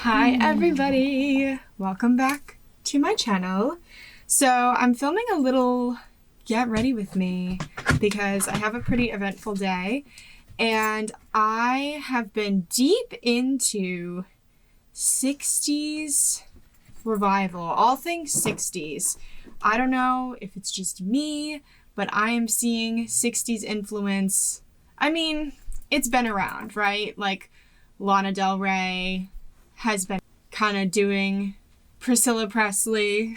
Hi everybody! Welcome back to my channel. So I'm filming a little get ready with me because I have a pretty eventful day and I have been deep into 60s revival, all things 60s. I don't know if it's just me, but I am seeing 60s influence. I mean, it's been around, right? Like Lana Del Rey has been kind of doing Priscilla Presley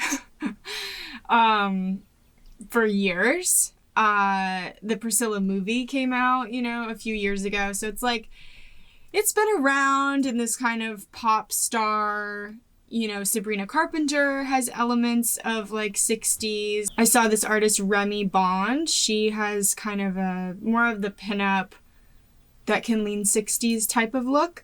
for years. The Priscilla movie came out, a few years ago. So it's like, it's been around in this kind of pop star, Sabrina Carpenter has elements of like 60s. I saw this artist Remy Bond. She has kind of a more of the pinup that can lean 60s type of look.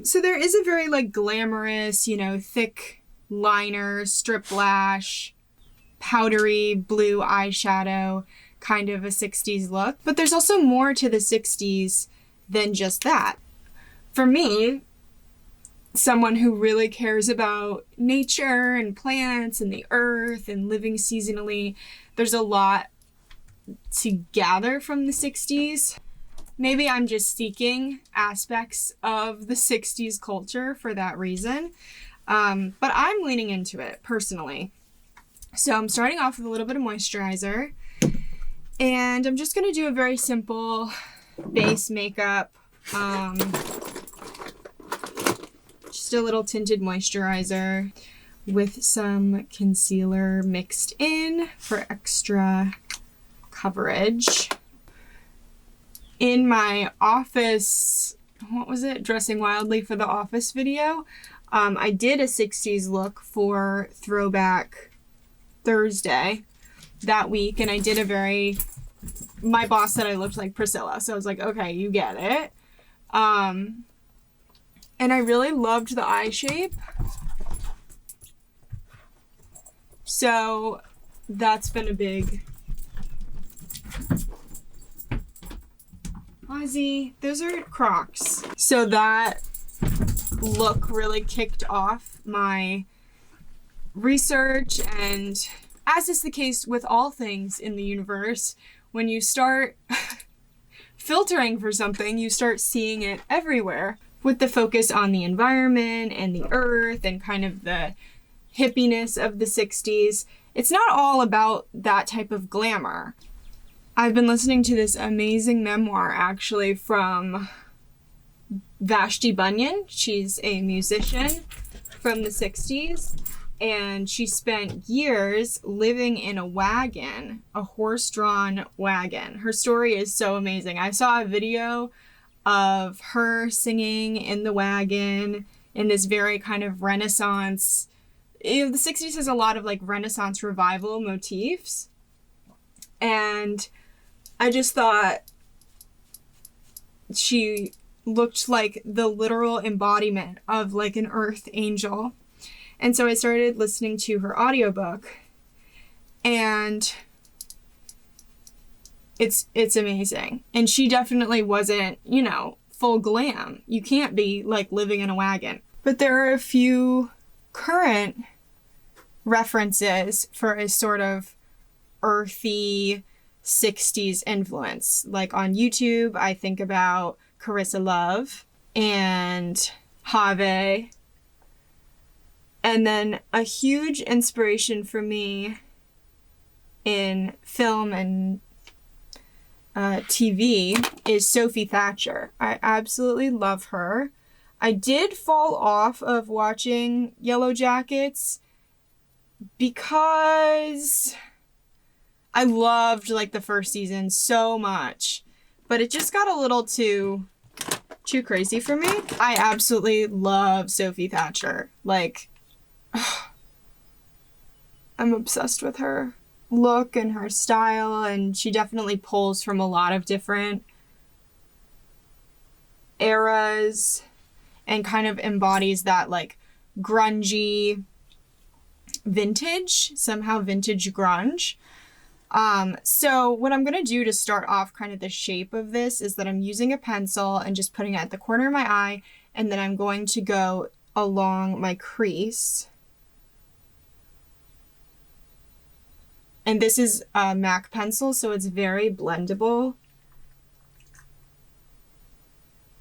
So there is a very like glamorous, thick liner, strip lash, powdery blue eyeshadow, kind of a 60s look. But there's also more to the 60s than just that. For me, someone who really cares about nature and plants and the earth and living seasonally, there's a lot to gather from the 60s. Maybe I'm just seeking aspects of the 60s culture for that reason. But I'm leaning into it personally. So I'm starting off with a little bit of moisturizer. And I'm just going to do a very simple base makeup. Just a little tinted moisturizer with some concealer mixed in for extra coverage. In my office, Dressing Wildly for the Office video, I did a 60s look for Throwback Thursday that week, and I did my boss said I looked like Priscilla, so I was like, okay, you get it. And I really loved the eye shape. So that's been a big... Ozzy, those are Crocs. So that look really kicked off my research, and as is the case with all things in the universe, when you start filtering for something, you start seeing it everywhere with the focus on the environment and the earth and kind of the hippiness of the 60s. It's not all about that type of glamour. I've been listening to this amazing memoir actually from Vashti Bunyan. She's a musician from the 60s, and she spent years living in a wagon, a horse-drawn wagon. Her story is so amazing. I saw a video of her singing in the wagon in this very kind of Renaissance. The 60s has a lot of like Renaissance revival motifs, and I just thought she looked like the literal embodiment of like an earth angel. And so I started listening to her audiobook, and it's amazing. And she definitely wasn't, full glam. You can't be like living in a wagon. But there are a few current references for a sort of earthy 60s influence. Like on YouTube, I think about Carissa Love and Have. And then a huge inspiration for me in film and TV is Sophie Thatcher. I absolutely love her. I did fall off of watching Yellow Jackets because I loved like the first season so much, but it just got a little too crazy for me. I absolutely love Sophie Thatcher. Like, I'm obsessed with her look and her style, and she definitely pulls from a lot of different eras and kind of embodies that like grungy vintage grunge. So what I'm going to do to start off kind of the shape of this is that I'm using a pencil and just putting it at the corner of my eye, and then I'm going to go along my crease. And this is a MAC pencil, so it's very blendable.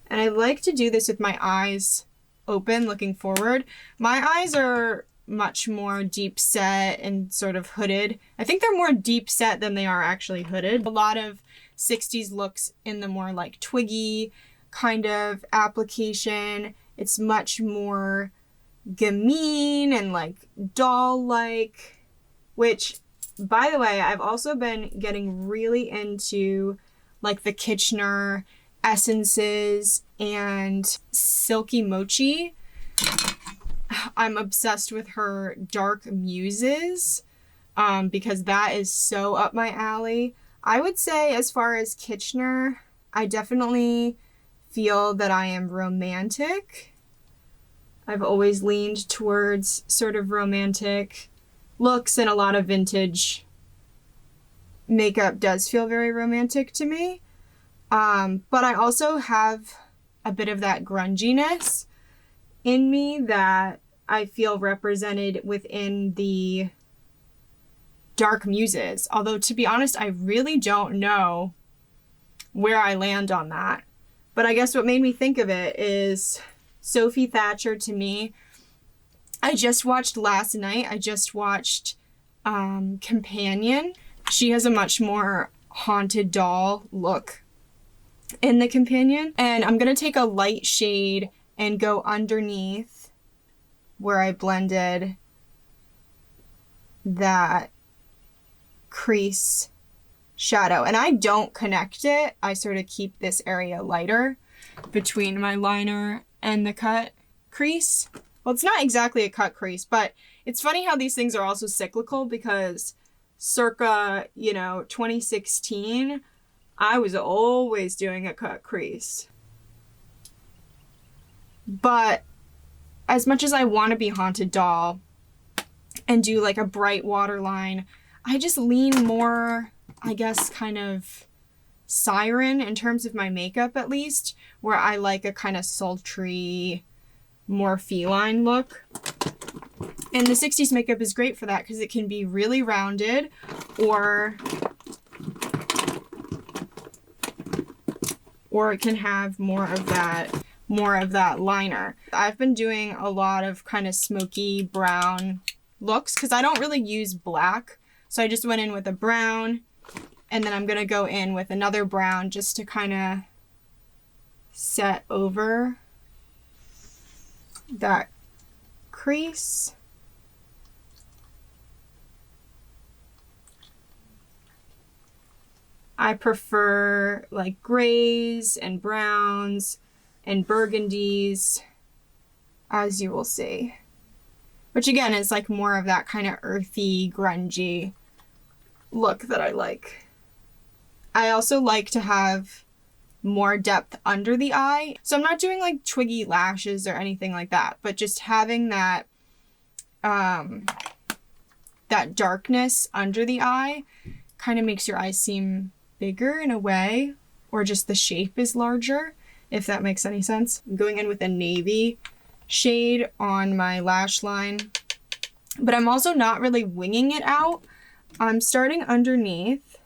And I like to do this with my eyes open, looking forward. My eyes are much more deep set and sort of hooded. I think they're more deep set than they are actually hooded. A lot of 60s looks in the more like twiggy kind of application. It's much more gamine and like doll-like, which, by the way, I've also been getting really into like the Kitchener essences and Silky Mochi. I'm obsessed with her Dark Muses because that is so up my alley. I would say as far as Kitchener, I definitely feel that I am romantic. I've always leaned towards sort of romantic looks, and a lot of vintage makeup does feel very romantic to me. But I also have a bit of that grunginess in me that I feel represented within the Dark Muses. Although, to be honest, I really don't know where I land on that. But I guess what made me think of it is Sophie Thatcher to me. I just watched last night, Companion. She has a much more haunted doll look in the Companion. And I'm going to take a light shade and go underneath where I blended that crease shadow. And I don't connect it. I sort of keep this area lighter between my liner and the cut crease. Well, it's not exactly a cut crease, but it's funny how these things are also cyclical because circa, 2016, I was always doing a cut crease. But as much as I want to be Haunted Doll and do like a bright waterline, I just lean more, I guess, kind of siren in terms of my makeup at least, where I like a kind of sultry, more feline look. And the 60s makeup is great for that because it can be really rounded or it can have more of that liner. I've been doing a lot of kind of smoky brown looks because I don't really use black. So I just went in with a brown, and then I'm going to go in with another brown just to kind of set over that crease. I prefer like grays and browns and burgundies, as you will see. Which again is like more of that kind of earthy, grungy look that I like. I also like to have more depth under the eye. So I'm not doing like twiggy lashes or anything like that, but just having that that darkness under the eye kind of makes your eyes seem bigger in a way, or just the shape is larger, if that makes any sense. I'm going in with a navy shade on my lash line, but I'm also not really winging it out. I'm starting underneath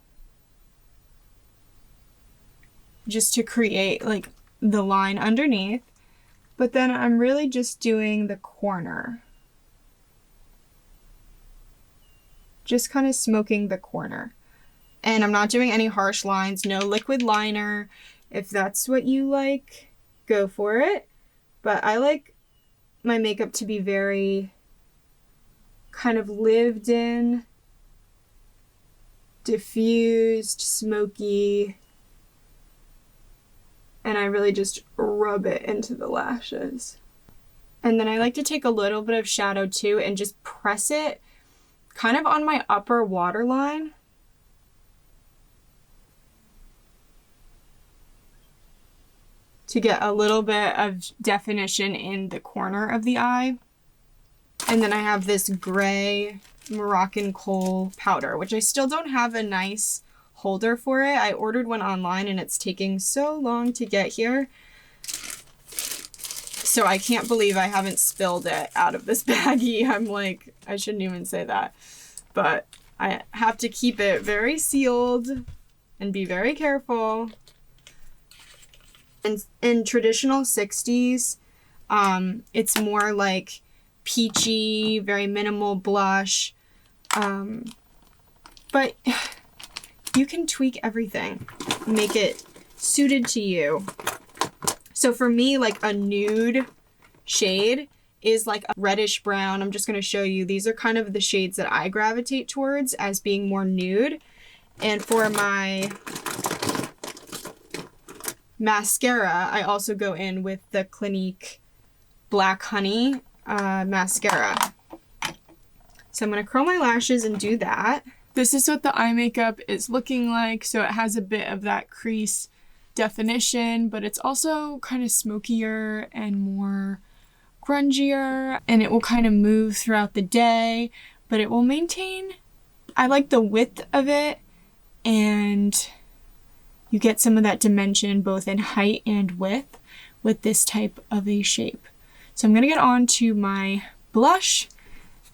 just to create like the line underneath, but then I'm really just doing the corner. Just kind of smoking the corner. And I'm not doing any harsh lines, no liquid liner. If that's what you like, go for it. But I like my makeup to be very kind of lived in, diffused, smoky, and I really just rub it into the lashes. And then I like to take a little bit of shadow too and just press it kind of on my upper waterline. To get a little bit of definition in the corner of the eye. And then I have this gray Moroccan kohl powder, which I still don't have a nice holder for it. I ordered one online and it's taking so long to get here. So I can't believe I haven't spilled it out of this baggie. I'm like, I shouldn't even say that. But I have to keep it very sealed and be very careful. And in traditional 60s, it's more like peachy, very minimal blush. But you can tweak everything, make it suited to you. So for me, like a nude shade is like a reddish brown. I'm just going to show you. These are kind of the shades that I gravitate towards as being more nude. And for my mascara, I also go in with the Clinique Black Honey mascara. So I'm going to curl my lashes and do that. This is what the eye makeup is looking like. So it has a bit of that crease definition, but it's also kind of smokier and more grungier, and it will kind of move throughout the day, but it will maintain. I like the width of it, and you get some of that dimension both in height and width with this type of a shape. So I'm going to get on to my blush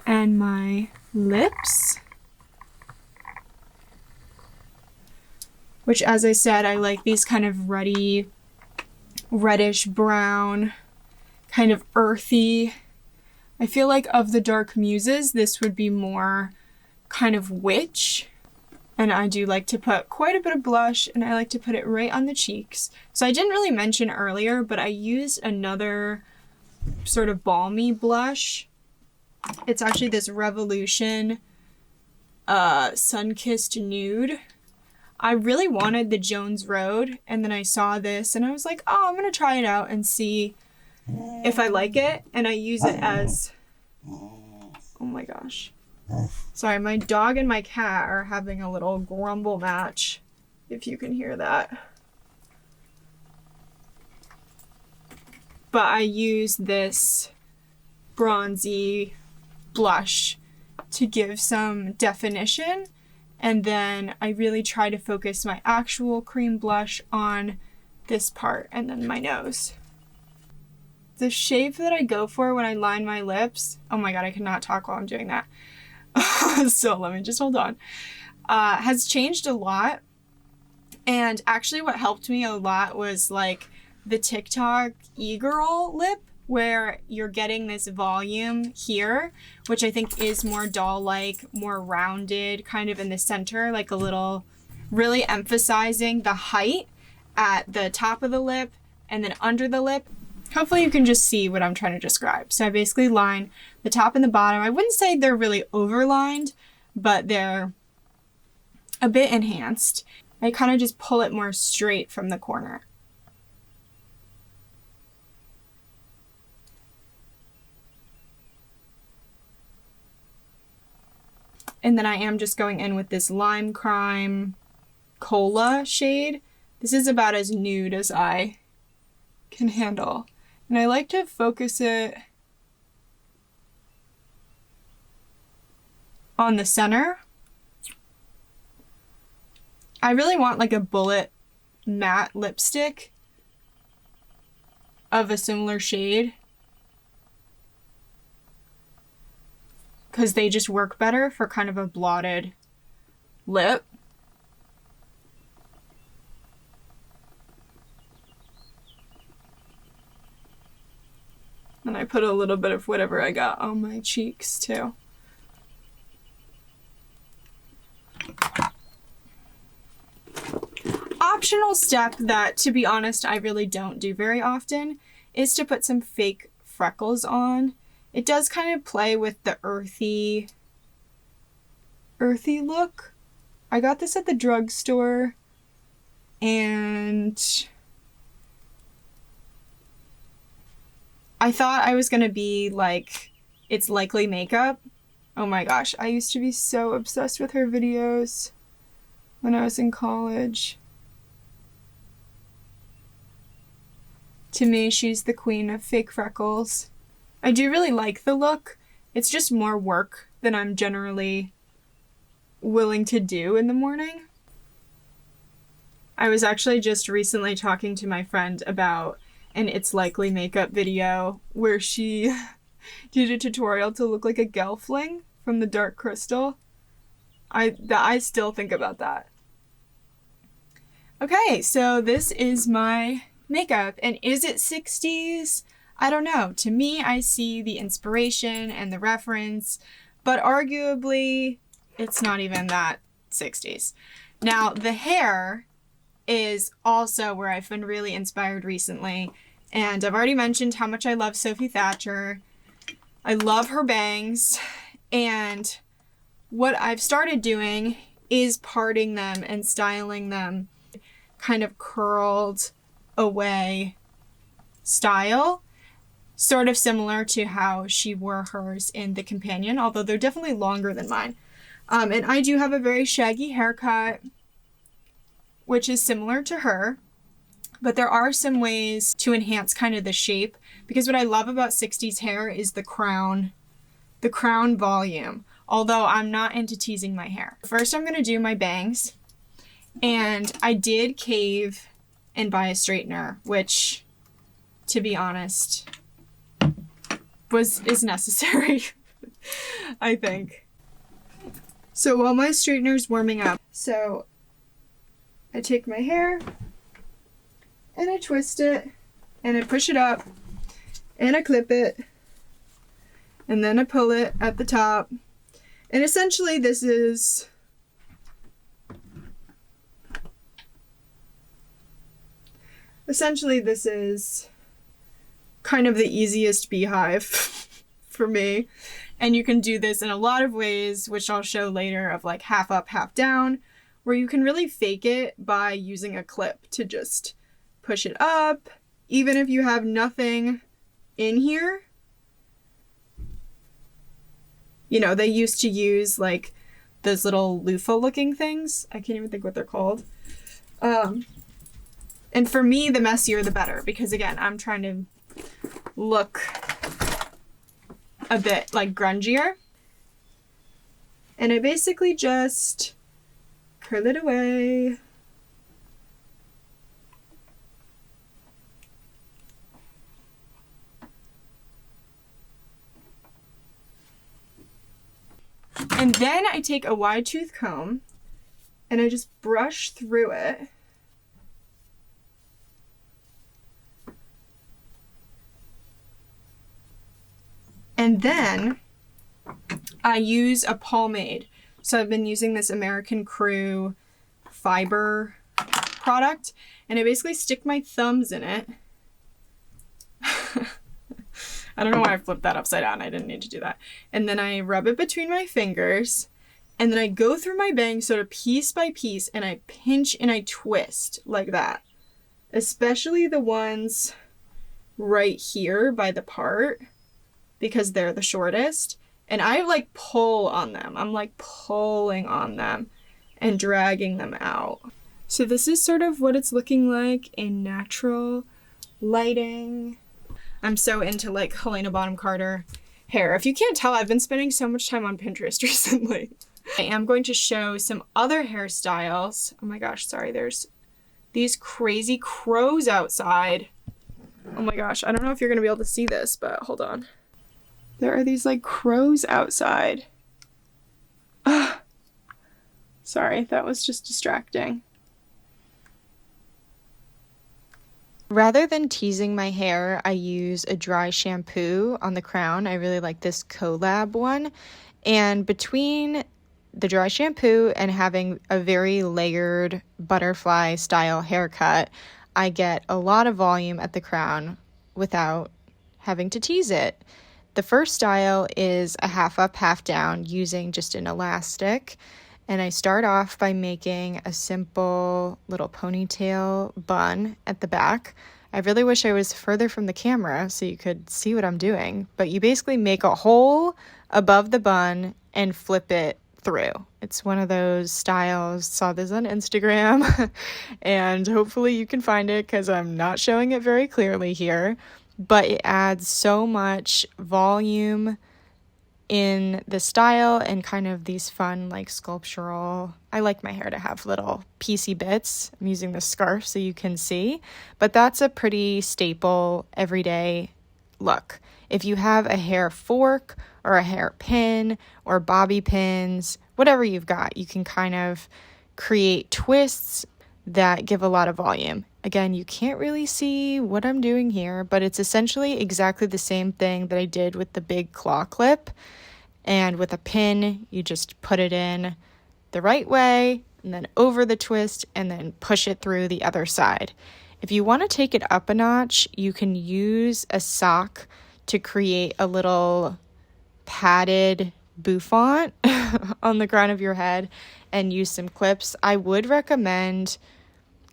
and my lips, which, as I said, I like these kind of reddish brown, kind of earthy. I feel like of the Dark Muses, this would be more kind of witch. And I do like to put quite a bit of blush, and I like to put it right on the cheeks. So I didn't really mention earlier, but I used another sort of balmy blush. It's actually this Revolution Sun-Kissed Nude. I really wanted the Jones Road, and then I saw this and I was like, oh, I'm gonna try it out and see if I like it. And I use it as, oh my gosh. Sorry, my dog and my cat are having a little grumble match, if you can hear that. But I use this bronzy blush to give some definition, and then I really try to focus my actual cream blush on this part and then my nose. The shape that I go for when I line my lips, oh my god, I cannot talk while I'm doing that. So let me just hold on. Has changed a lot. And actually what helped me a lot was like the TikTok e-girl lip, where you're getting this volume here, which I think is more doll-like, more rounded, kind of in the center, like a little, really emphasizing the height at the top of the lip and then under the lip. Hopefully you can just see what I'm trying to describe. So I basically line the top and the bottom. I wouldn't say they're really overlined, but they're a bit enhanced. I kind of just pull it more straight from the corner. And then I am just going in with this Lime Crime Cola shade. This is about as nude as I can handle. And I like to focus it on the center. I really want like a bullet matte lipstick of a similar shade, because they just work better for kind of a blotted lip. And I put a little bit of whatever I got on my cheeks too. Optional step that, to be honest, I really don't do very often is to put some fake freckles on. It does kind of play with the earthy look. I got this at the drugstore, and I thought I was gonna be like, It's Likely Makeup. Oh my gosh, I used to be so obsessed with her videos when I was in college. To me, she's the queen of fake freckles. I do really like the look. It's just more work than I'm generally willing to do in the morning. I was actually just recently talking to my friend about an It's Likely makeup video where she did a tutorial to look like a gelfling from the Dark Crystal. I still think about that. Okay, so this is my makeup, and is it 60s? I don't know. To me, I see the inspiration and the reference, but arguably it's not even that 60s. Now, the hair is also where I've been really inspired recently, and I've already mentioned how much I love Sophie Thatcher. I love her bangs, and what I've started doing is parting them and styling them kind of curled away style, sort of similar to how she wore hers in The Companion, although they're definitely longer than mine. And I do have a very shaggy haircut, which is similar to her, but there are some ways to enhance kind of the shape, because what I love about 60s hair is the crown volume, although I'm not into teasing my hair. First, I'm going to do my bangs, and I did cave and buy a straightener, which, to be honest, is necessary, I think. So while my straightener's warming up, so I take my hair and I twist it and I push it up and I clip it and then I pull it at the top. And essentially this is kind of the easiest beehive for me. And you can do this in a lot of ways, which I'll show later, of like half up, half down, where you can really fake it by using a clip to just push it up, even if you have nothing in here. You know, they used to use like those little loofah looking things. I can't even think what they're called. And for me, the messier the better, because again, I'm trying to look a bit like grungier. And I basically just curl it away. And then I take a wide tooth comb and I just brush through it. And then I use a pomade. So I've been using this American Crew fiber product, and I basically stick my thumbs in it. I don't know why I flipped that upside down. I didn't need to do that. And then I rub it between my fingers, and then I go through my bangs sort of piece by piece, and I pinch and I twist like that. Especially the ones right here by the part, because they're the shortest. And I like pull on them. I'm like pulling on them and dragging them out. So this is sort of what it's looking like in natural lighting. I'm so into like Helena Bonham Carter hair. If you can't tell, I've been spending so much time on Pinterest recently. I am going to show some other hairstyles. Oh my gosh, sorry, there's these crazy crows outside. Oh my gosh, I don't know if you're gonna be able to see this, but hold on. There are these like crows outside. Ugh. Sorry, that was just distracting. Rather than teasing my hair, I use a dry shampoo on the crown. I really like this Collab one. And between the dry shampoo and having a very layered butterfly style haircut, I get a lot of volume at the crown without having to tease it. The first style is a half up, half down using just an elastic. And I start off by making a simple little ponytail bun at the back. I really wish I was further from the camera so you could see what I'm doing. But you basically make a hole above the bun and flip it through. It's one of those styles. Saw this on Instagram and hopefully you can find it because I'm not showing it very clearly here. But it adds so much volume in the style and kind of these fun like sculptural. I like my hair to have little piecey bits. I'm using the scarf so you can see, but that's a pretty staple everyday look. If you have a hair fork or a hair pin or bobby pins, whatever you've got, you can kind of create twists that give a lot of volume. Again, you can't really see what I'm doing here, but it's essentially exactly the same thing that I did with the big claw clip. And with a pin, you just put it in the right way and then over the twist and then push it through the other side. If you want to take it up a notch, you can use a sock to create a little padded bouffant on the crown of your head and use some clips. I would recommend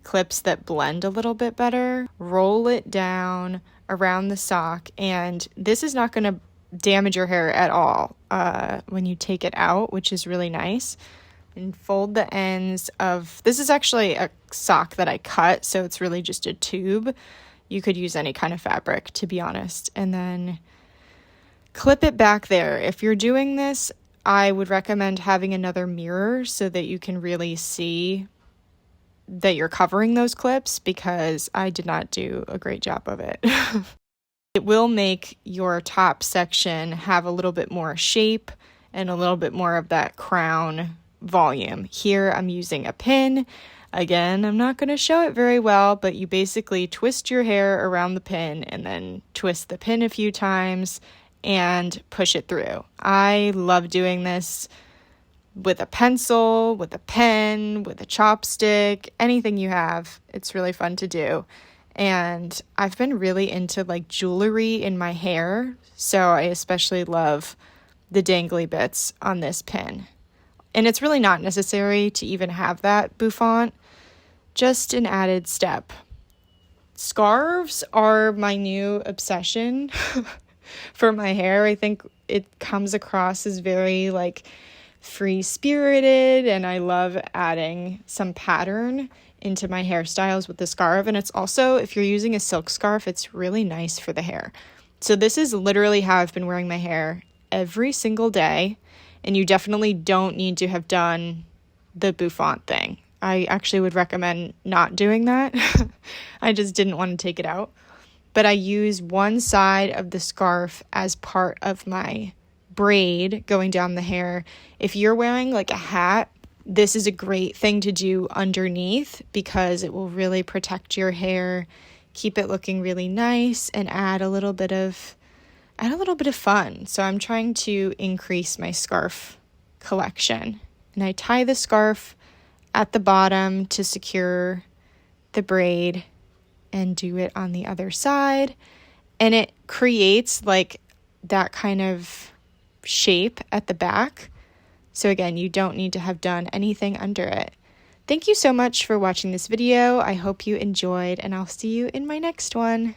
clips that blend a little bit better. Roll it down around the sock, and this is not going to damage your hair at all when you take it out, which is really nice. And fold the ends of, this is actually a sock that I cut, so it's really just a tube. You could use any kind of fabric, to be honest. And then clip it back there. If you're doing this, I would recommend having another mirror so that you can really see that you're covering those clips, because I did not do a great job of it. It will make your top section have a little bit more shape and a little bit more of that crown volume. Here I'm using a pin. Again, I'm not going to show it very well, but you basically twist your hair around the pin and then twist the pin a few times and push it through. I love doing this with a pencil, with a pen, with a chopstick, anything you have. It's really fun to do. And I've been really into like jewelry in my hair, so I especially love the dangly bits on this pin. And it's really not necessary to even have that bouffant, just an added step. Scarves are my new obsession for my hair. I think it comes across as very like free-spirited, and I love adding some pattern into my hairstyles with the scarf. And it's also, if you're using a silk scarf, it's really nice for the hair. So this is literally how I've been wearing my hair every single day, and you definitely don't need to have done the bouffant thing. I actually would recommend not doing that. I just didn't want to take it out. But I use one side of the scarf as part of my braid going down the hair. If you're wearing like a hat, this is a great thing to do underneath, because it will really protect your hair, keep it looking really nice, and add a little bit of fun. So I'm trying to increase my scarf collection. And I tie the scarf at the bottom to secure the braid and do it on the other side. And it creates like that kind of shape at the back. So again, you don't need to have done anything under it. Thank you so much for watching this video. I hope you enjoyed, and I'll see you in my next one.